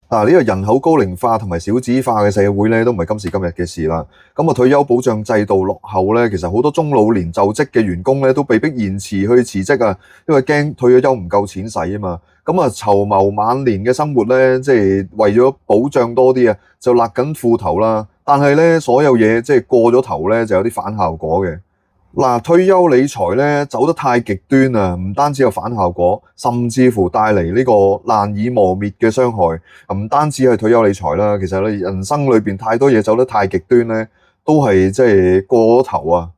呢個人口高齡化同埋少子化嘅社會咧，都唔係今時今日嘅事啦。咁退休保障制度落後咧，其實好多中老年就職嘅員工咧，都被迫延遲去辭職啊，因為驚退咗休唔夠錢使啊嘛。籌謀晚年嘅生活咧，即係為咗保障多啲啊，就勒緊褲頭啦。但係咧，所有嘢即係過咗頭咧，就有啲反效果嘅。退休理財咧走得太極端啊，唔單止有反效果，甚至乎帶嚟呢個難以磨滅嘅傷害。唔單止係退休理財啦，其實你人生裏邊太多嘢走得太極端咧，都係即係過咗頭啊，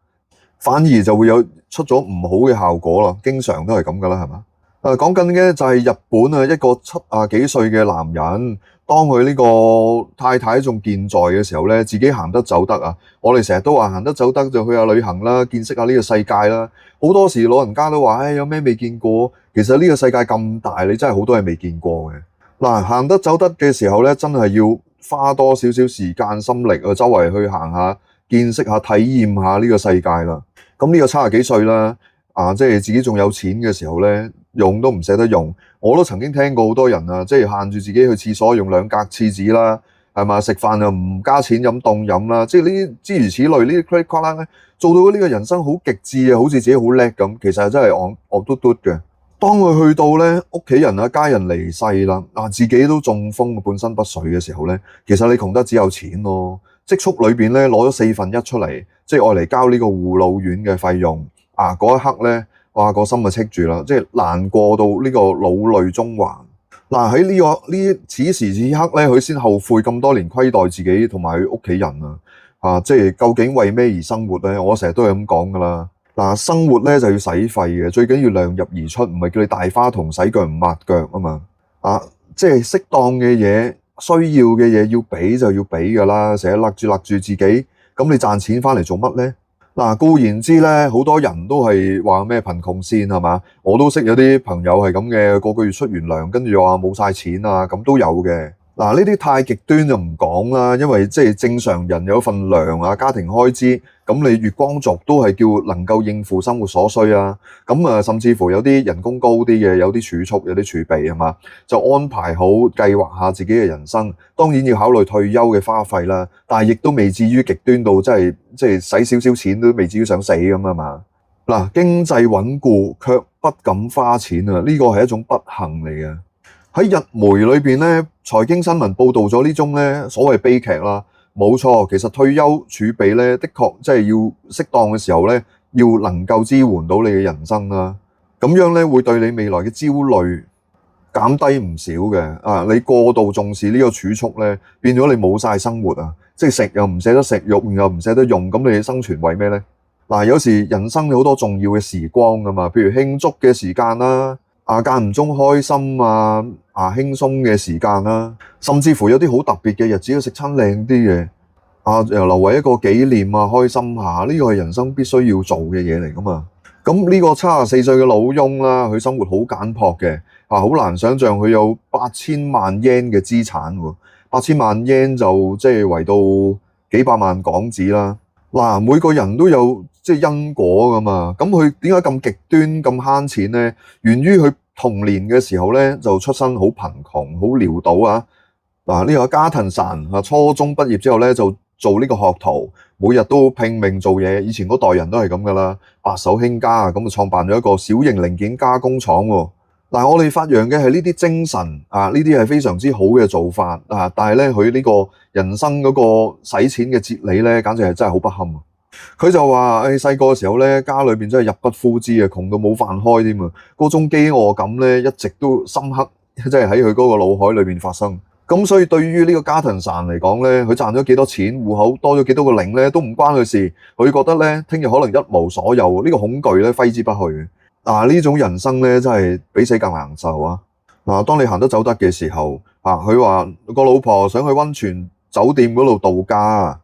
反而就會有出咗唔好嘅效果啦。經常都係咁噶啦，係嘛？講緊嘅就係日本啊，一個70幾歲嘅男人。當佢呢個太太仲健在嘅時候咧，自己行得走得啊！我哋成日都話行得走得就去下旅行啦，見識下呢個世界啦。好多時老人家都話：有咩未見過？其實呢個世界咁大，你真係好多嘢未見過嘅。行得走得嘅時候咧，真係要花多少少時間心力去周圍去行下，見識下、體驗下呢個世界啦。咁呢個70幾歲啦，即係自己仲有錢嘅時候咧，用都唔捨得用。我都曾經聽過好多人啊，即係限住自己去廁所用2格廁紙啦，係嘛？食飯又唔加錢飲凍飲啦，即係呢啲諸如此類呢啲 credit card 咧，做到呢個人生好極致啊，好似自己好叻咁，其實真係戇嘟嘟嘅。當佢去到咧屋企人啊家人離世啦，自己都中風半身不遂嘅時候咧，其實你窮得只有錢咯，積蓄裏邊咧攞咗1/4出嚟，即係愛嚟交呢個護老院嘅費用嗰一刻咧。哇！個心就戚住啦，即係難過到呢個老淚縱橫。喺呢此時此刻咧，佢先後悔咁多年虧待自己同埋佢屋企人啊！即係究竟為咩而生活咧？我成日都係咁講噶啦。生活咧就要使費嘅，最緊要量入而出，唔係叫你大花筒洗腳唔抹腳啊嘛！即係適當嘅嘢，需要嘅嘢要俾就要俾噶啦，成日勒住自己，咁你賺錢翻嚟做乜咧？固然之咧，好多人都係話咩貧窮線係嘛？我都識有啲朋友係咁嘅，個月出完糧，跟住又話冇晒錢啊，咁都有嘅。呢啲太極端就唔講啦，因為即係正常人有份糧啊，家庭開支，咁你月光族都係叫能夠應付生活所需啊。甚至乎有啲人工高啲嘅，有啲儲蓄，有啲儲備係嘛，就安排好計劃下自己嘅人生。當然要考慮退休嘅花費啦，但係亦都未至於極端到即係使少少錢都未至於想死咁啊嘛。經濟穩固卻不敢花錢啊，呢個係一種不幸嚟嘅。喺日媒裏邊咧，財經新聞報導咗呢種咧所謂悲劇啦。冇錯，其實退休儲備咧，的確即係要適當嘅時候咧，要能夠支援到你嘅人生啦。咁樣咧會對你未來嘅焦慮減低唔少嘅。你過度重視呢個儲蓄咧，變咗你冇晒生活啊！即係食又唔捨得食，用又唔捨得用，咁你生存為咩咧？有時人生有好多重要嘅時光㗎嘛，譬如慶祝嘅時間啦。間唔中開心輕鬆嘅時間啦，甚至乎有啲好特別嘅日子要食餐靚啲嘅，又留為一個紀念開心下，呢個係人生必須要做嘅嘢嚟噶嘛。咁呢個74歲嘅老翁啦，佢生活好簡樸嘅，好難想像佢有8000萬 yen 嘅資產喎，8000萬 yen 就即係圍到幾百萬港紙啦。每個人都有即係因果噶嘛，咁佢點解咁極端咁慳錢咧？源於佢童年嘅時候咧就出身好貧窮，好潦倒啊！呢個加藤神初中畢業之後咧就做呢個學徒，每日都拼命做嘢。以前嗰代人都係咁噶啦，白手興家咁就創辦咗一個小型零件加工廠喎。我哋發揚嘅係呢啲精神呢啲係非常之好嘅做法但係咧佢呢個人生嗰個使錢嘅哲理咧，簡直係真係好不堪。佢就話細個嘅時候咧，家裏邊真係入不敷支啊，窮到冇飯開添啊！嗰種飢餓感咧，一直都深刻，即係喺佢嗰個腦海裏邊發生。咁所以對於呢個加藤神嚟講咧，佢賺咗幾多錢，戶口多咗幾多個零咧，都唔關佢事。佢覺得咧，聽日可能一無所有，呢個恐懼咧揮之不去。呢種人生咧真係比死更難受啊！當你行得走得嘅時候，佢話個老婆想去溫泉酒店嗰度度假。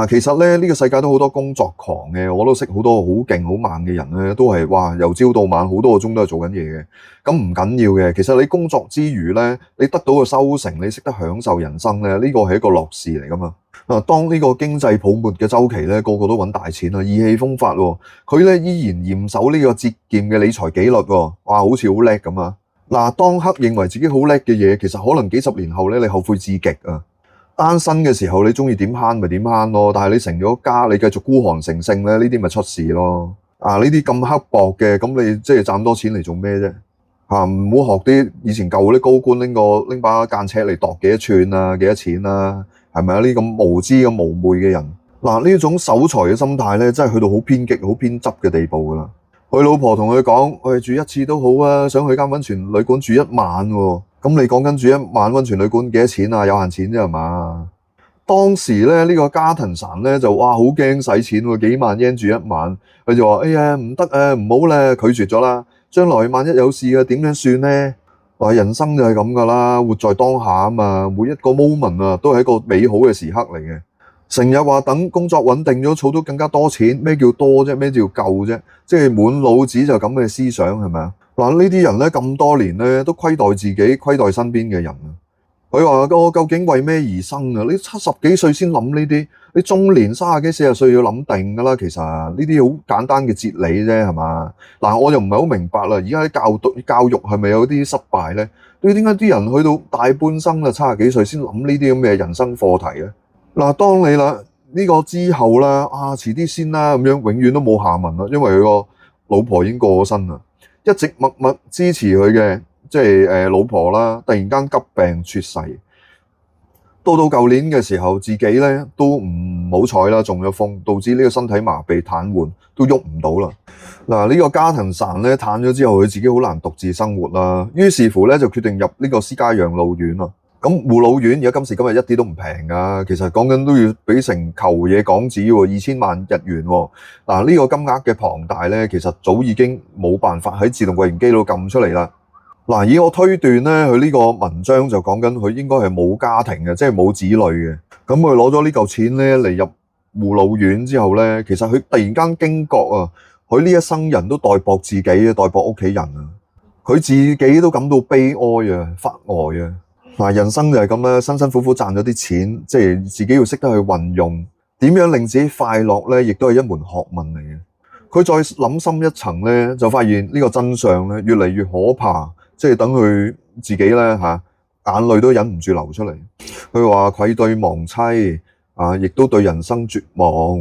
其實咧呢個世界都好多工作狂嘅，我都識好多好勁好猛嘅人咧，都係由朝到晚好多個鐘都係做緊嘢嘅。咁唔緊要嘅，其實你工作之餘咧，你得到個收成，你識得享受人生咧，呢個係一個樂事嚟噶嘛。當呢個經濟泡沫嘅週期咧，個個都揾大錢意氣風發喎，佢咧依然嚴守呢個節儉嘅理財紀律喎，好似好叻咁啊！嗱，當刻認為自己好叻嘅嘢，其實可能幾十年後咧，你後悔至極啊！單身嘅時候，你中意點慳咪點慳咯，但係你成咗家，你繼續孤寒成性咧，呢啲咪出事咯。啊，呢啲咁刻薄嘅，咁你即係賺多錢嚟做咩啫？唔好學啲以前舊嗰啲高官拎把間尺嚟度幾多寸啊，幾多錢啊，係咪啊？呢啲咁無知咁無昧嘅人，嗱，呢種守財嘅心態咧，真係去到好偏激、好偏執嘅地步噶啦。佢老婆同佢講：我哋住一次都好啊，想去間溫泉旅館住1晚喎。咁你講緊住1晚溫泉旅館幾多錢啊？有限錢啫係嘛？當時咧呢個加藤神咧就哇好驚使錢喎，幾萬日圓住1晚，佢就話：哎呀唔得啊，唔好咧，拒絕咗啦。將來萬一有事啊，點樣算呢？話人生就係咁噶啦，活在當下啊嘛，每一個 moment 啊都係一個美好嘅時刻嚟嘅。成日話等工作穩定咗，儲到更加多錢，咩叫多啫？咩叫夠啫？即係滿腦子就咁嘅思想係咪啊？嗱，呢啲人咧咁多年咧都虧待自己，虧待身邊嘅人啊！佢話：我究竟為咩而生啊？你70幾歲先諗呢啲，你中年30幾40歲要諗定噶啦。其實呢啲好簡單嘅哲理啫，係嘛？嗱，我又唔係好明白啦。而家啲教育係咪有啲失敗咧？點解啲人去到大半生啦，70幾歲先諗呢啲咁嘅人生課題咧？嗱，當你啦呢個之後啦，遲啲先啦，咁樣永遠都冇下文啦，因為佢個老婆已經過咗身啦，一直默默支持佢嘅即係老婆啦，突然間急病猝逝，到舊年嘅時候，自己咧都唔好彩啦，中咗風，導致呢個身體麻痹癱瘓，都喐唔到啦。嗱，呢個加藤神咧癱咗之後，佢自己好難獨自生活啦，於是乎咧就決定入呢個私家養老院啦。咁護老院而家今時今日一啲都唔平噶，其實講緊都要俾成球嘢港紙喎，2000萬日元喎。嗱，呢個金額嘅龐大咧，其實早已經冇辦法喺自動櫃員機度撳出嚟啦。嗱，以我推斷咧，佢呢個文章就講緊佢應該係冇家庭嘅，即係冇子女嘅。咁佢攞咗呢嚿錢咧嚟入護老院之後咧，其實佢突然間驚覺啊，佢呢一生人都代薄自己啊，代薄屋企人啊，佢自己都感到悲哀啊，發呆啊。嗱，人生就係咁啦，辛辛苦苦賺咗啲錢，即係自己要識得去運用，點樣令自己快樂咧，亦都係一門學問嚟嘅。佢再諗深一層咧，就發現呢個真相咧越嚟越可怕，即係等佢自己咧眼淚都忍唔住流出嚟。佢話愧對亡妻亦都對人生絕望。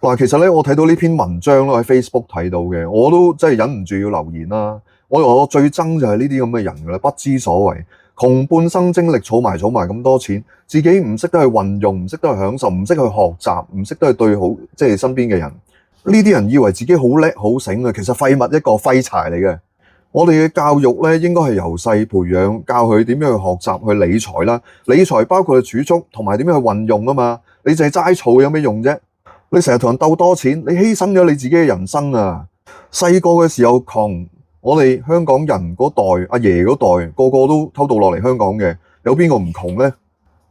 嗱，其實咧我睇到呢篇文章咧喺 Facebook 睇到嘅，我都真係忍唔住要留言啦。我最憎就係呢啲咁嘅人噶啦，不知所謂。窮半生精力儲埋咁多錢，自己唔識得去運用，唔識得去享受，唔識去學習，唔識得去對好即係身邊嘅人。呢啲人以為自己好叻好醒啊，其實廢物一個，廢柴嚟嘅。我哋嘅教育咧，應該係由細培養，教佢點樣去學習去理財啦。理財包括儲蓄同埋點樣去運用啊嘛。你淨係齋儲有咩用啫？你成日同人鬥多錢，你犧牲咗你自己嘅人生啊！細個嘅時候窮。我哋香港人嗰代，阿爺嗰代，個個都偷渡落嚟香港嘅，有邊個唔窮呢？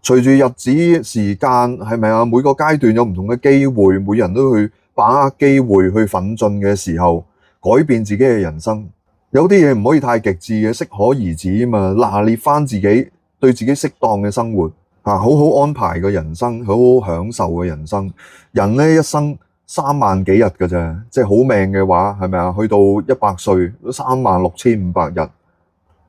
隨住日子時間，係咪啊？每個階段有唔同嘅機會，每人都去把握機會去奮進嘅時候，改變自己嘅人生。有啲嘢唔可以太極致嘅，適可而止啊嘛，拿捏翻自己，對自己適當嘅生活，好好安排個人生，好好享受嘅人生。人呢一生3萬幾日㗎啫，即係好命嘅話，係咪啊？去到100歲都36500日，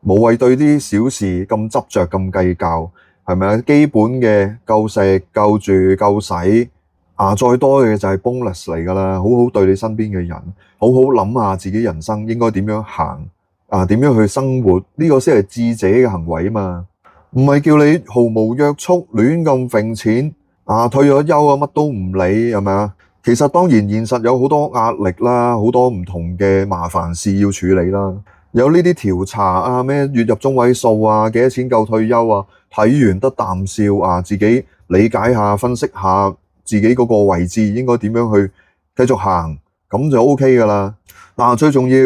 無謂對啲小事咁執着咁計較，係咪啊？基本嘅夠食夠住夠使，再多嘅就係 bonus 嚟㗎啦。好好對你身邊嘅人，好好諗下自己人生應該點樣行，點樣去生活，呢個先係智者嘅行為啊嘛。唔係叫你毫無約束亂咁揈錢，退咗休乜都唔理，係咪啊？其實當然現實有好多壓力啦，好多唔同嘅麻煩事要處理啦。有呢啲調查咩月入中位數幾多錢夠退休睇完得啖笑自己理解下分析下自己嗰個位置應該點樣去繼續行，咁就 OK 㗎啦。最重要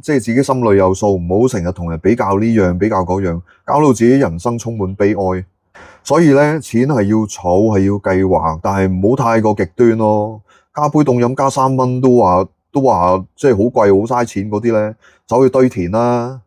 即係自己心裏有數，唔好成日同人比較呢樣比較嗰樣，搞到自己人生充滿悲哀。所以咧，錢係要儲，係要計劃，但係唔好太過極端咯。加杯凍飲加3蚊都話即係好貴好嘥錢嗰啲咧，走去堆填啦。